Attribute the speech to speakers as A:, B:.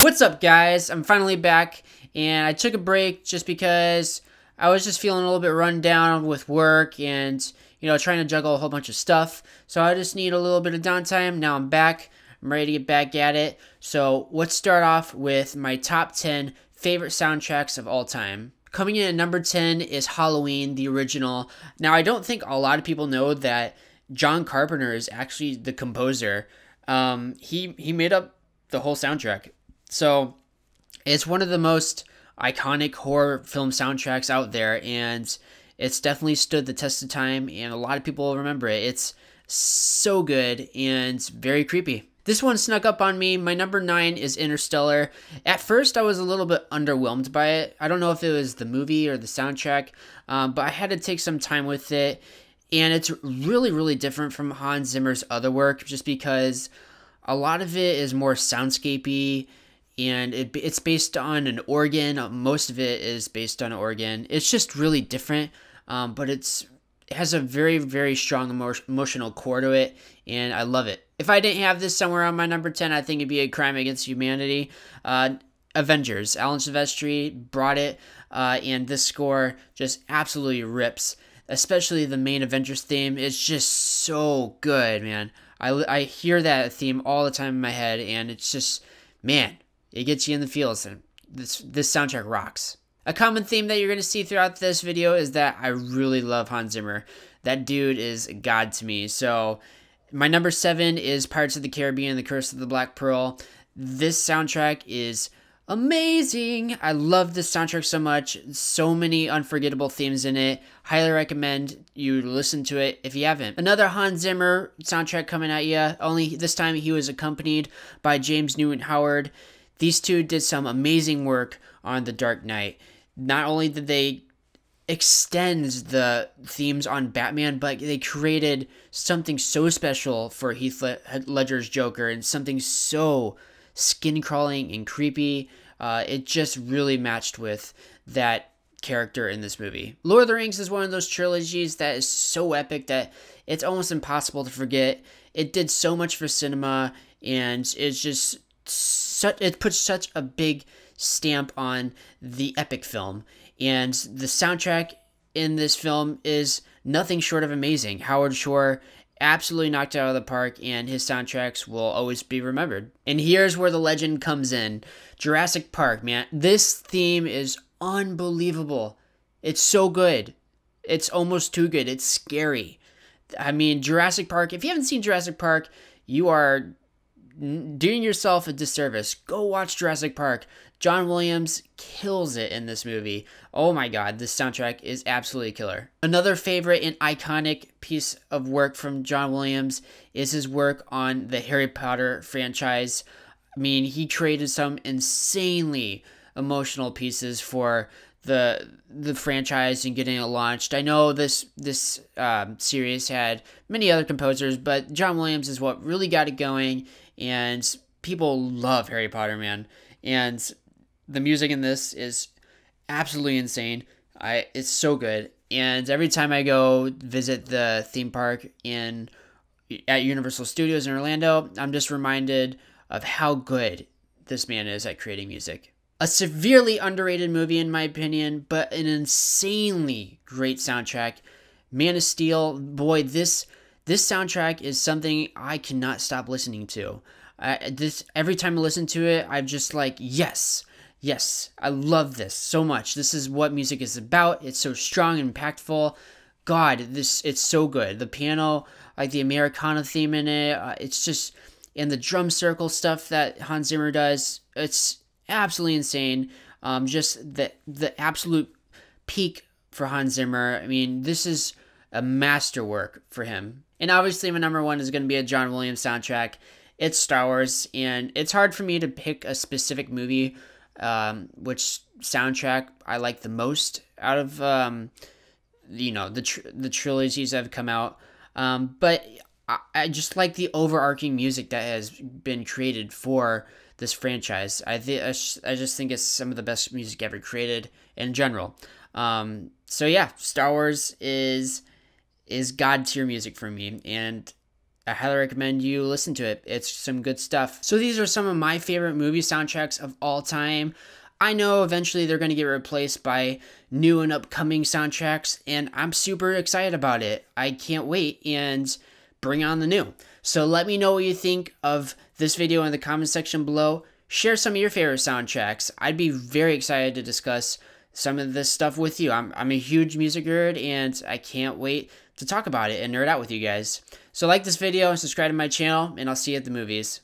A: What's up, guys? I'm finally back, and I took a break just because I was just feeling a little bit run down with work and, trying to juggle a whole bunch of stuff. So I just need a little bit of downtime. Now I'm back. I'm ready to get back at it. So let's start off with my top 10 favorite soundtracks of all time. Coming in at number 10 is Halloween, the original. Now, I don't think a lot of people know that John Carpenter is actually the composer. He made up the whole soundtrack. So it's one of the most iconic horror film soundtracks out there, and it's definitely stood the test of time, and a lot of people remember it. It's so good and very creepy. This one snuck up on me. My number 9 is Interstellar. At first, I was a little bit underwhelmed by it. I don't know if it was the movie or the soundtrack, but I had to take some time with it. And it's really, really different from Hans Zimmer's other work just because a lot of it is more soundscapey, and it's based on an organ. Most of it is based on an organ. It's just really different, but it has a very, very strong emotional core to it, and I love it. If I didn't have this somewhere on my number 10, I think it'd be a crime against humanity. Avengers. Alan Silvestri brought it, and this score just absolutely rips. Especially the main Avengers theme is just so good, man. I hear that theme all the time in my head, and it's just, man, it gets you in the feels, and this soundtrack rocks. A common theme that you're going to see throughout this video is that I really love Hans Zimmer. That dude is God to me. So my number 7 is Pirates of the Caribbean, The Curse of the Black Pearl. This soundtrack is amazing. I love this soundtrack so much. So many unforgettable themes in it. Highly recommend you listen to it if you haven't. Another Hans Zimmer soundtrack coming at you. Only this time he was accompanied by James Newton Howard. These two did some amazing work on The Dark Knight. Not only did they extend the themes on Batman, but they created something so special for Heath Ledger's Joker, and something so skin-crawling and creepy. It just really matched with that character in this movie. Lord of the Rings is one of those trilogies that is so epic that it's almost impossible to forget. It did so much for cinema, and it's just it puts such a big stamp on the epic film. And the soundtrack in this film is nothing short of amazing. Howard Shore absolutely knocked it out of the park, and his soundtracks will always be remembered. And here's where the legend comes in. Jurassic Park, man. This theme is unbelievable. It's so good. It's almost too good. It's scary. I mean, Jurassic Park, if you haven't seen Jurassic Park, you are doing yourself a disservice. Go watch Jurassic Park. John Williams kills it in this movie. Oh my god, this soundtrack is absolutely killer. Another favorite and iconic piece of work from John Williams is his work on the Harry Potter franchise. I mean, he created some insanely emotional pieces for the franchise and getting it launched. I know this series had many other composers, but John Williams is what really got it going, and people love Harry Potter, man. And the music in this is absolutely insane. It's so good. And every time I go visit the theme park at Universal Studios in Orlando, I'm just reminded of how good this man is at creating music. A severely underrated movie in my opinion, but an insanely great soundtrack. Man of Steel, boy, this soundtrack is something I cannot stop listening to. Every time I listen to it, I'm just like, yes, I love this so much. This is what music is about. It's so strong and impactful. God, it's so good. The piano, like the Americana theme in it, it's just, and the drum circle stuff that Hans Zimmer does, it's absolutely insane. Just the absolute peak for Hans Zimmer. I mean, this is a masterwork for him. And obviously my number 1 is going to be a John Williams soundtrack. It's Star Wars, and it's hard for me to pick a specific movie which soundtrack I like the most out of the trilogies that have come out. But I just like the overarching music that has been created for this franchise. I just think it's some of the best music ever created in general. So yeah, Star Wars is God tier music for me, and I highly recommend you listen to it. It's some good stuff. So these are some of my favorite movie soundtracks of all time. I know eventually they're going to get replaced by new and upcoming soundtracks, and I'm super excited about it. I can't wait, and bring on the new. So let me know what you think of this video in the comment section below. Share some of your favorite soundtracks. I'd be very excited to discuss some of this stuff with you. I'm a huge music nerd, and I can't wait to talk about it and nerd out with you guys. So like this video and subscribe to my channel, and I'll see you at the movies.